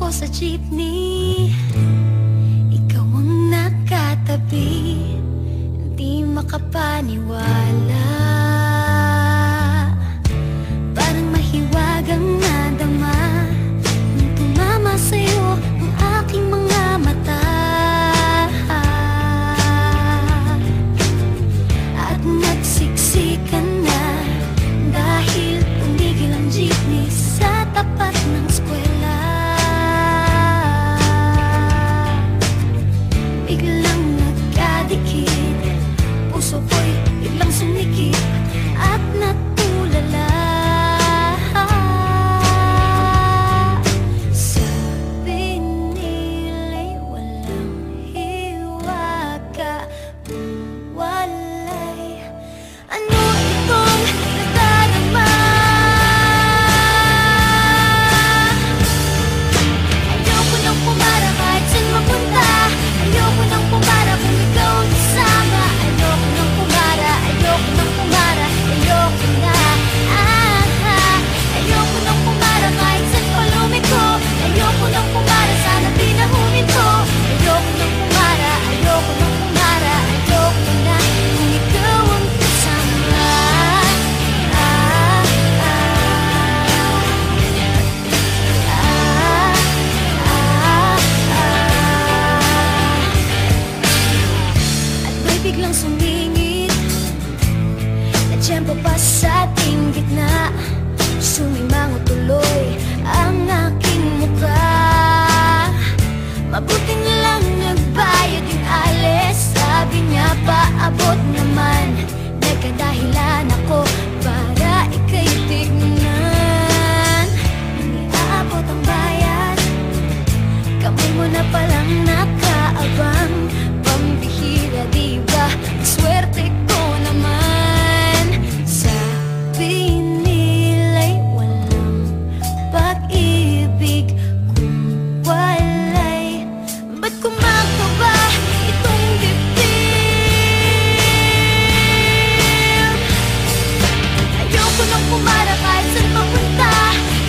sa jeepney, ikaw ang nakatabi, hindi makapaniwala. Parang mahiwagang nadama nung tumama sa'yo ang aking mga mata. At nagsiksikan na dahil tumigil ang jeepney sa tapat ng eskwela. Biglang nagkadikit, puso ko'y biglang sumikip at natulala. Sabi nila'y walang hiwaga, walay. Ano itong nadarama? Ayoko nang pumara kahit saan mapunta. Ayoko nang pumara kung ikaw ang kasama. Ayoko nang pumara, ayoko nang pumara, ayoko na. Ayoko nang pumara kahit saan pa lumiko. Ayoko nang pumara, sana di na huminto. Ayoko nang pumara, ayoko nang pumara, ayoko na kung ikaw ang kasama. At may biglang sumingit na tiyempo pa sa ating gitna. Sumimango tuloy ang aking mukha. Mabuti na lang nagbayad yung alis. Sabi niya paabot naman, nagkadahilan ako para ika'y tignan. Nang iaabot ang bayad, kamay mo na palang nakaabang. Pambihira diba, swerte ko naman. Sabi nila'y walang pag-ibig kung walay. Ba't kumakaba itong dibdib? Ayoko nang pumara kahit saan mapunta.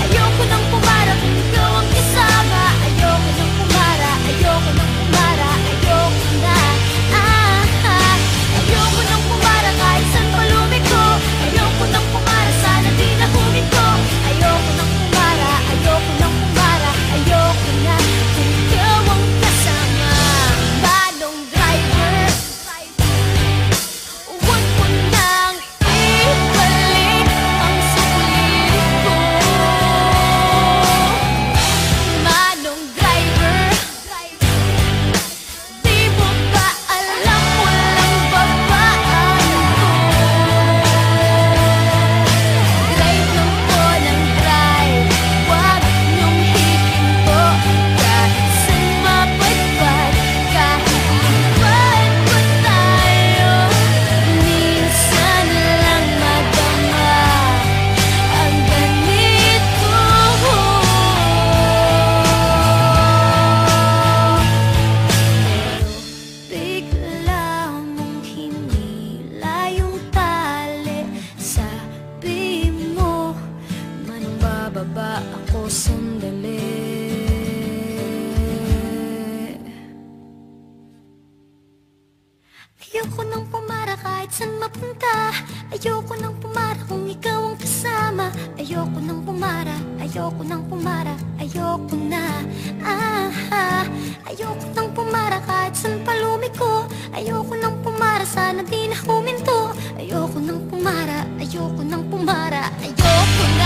Ayoko nang pumara kung ikaw ang kasama. Ayoko nang pumara, ayoko nang pumara, ayoko na. Ayoko nang pumara kahit saan pa lumiko. Ayoko nang pumara, sana di na huminto. Ayoko nang pumara, ayoko nang pumara, ayoko na kung ikaw ang kasama. Badong driver, huwag mo nang ibalik ang sulit ko. Manong driver, di mo ba alam walang babaan ko? Drive lang po ng drive, huwag niyong hihinto. Kahit saan mapadpad, kahit lumipan pa tayo, minsan lang madama ang ganito. Bigla mong hinila yung tali. Sabi mo, manong bababa ako sandali. Ayoko nang pumara kahit saan mapunta. Ayoko nang pumara kung ikaw ang kasama. Ayoko nang pumara, ayoko nang pumara, ayoko na. Ayoko nang pumara kahit saan pa lumiko. Ayoko nang pumara, sana di na huminto. Ayoko nang pumara, ayoko nang pumara, ayoko na.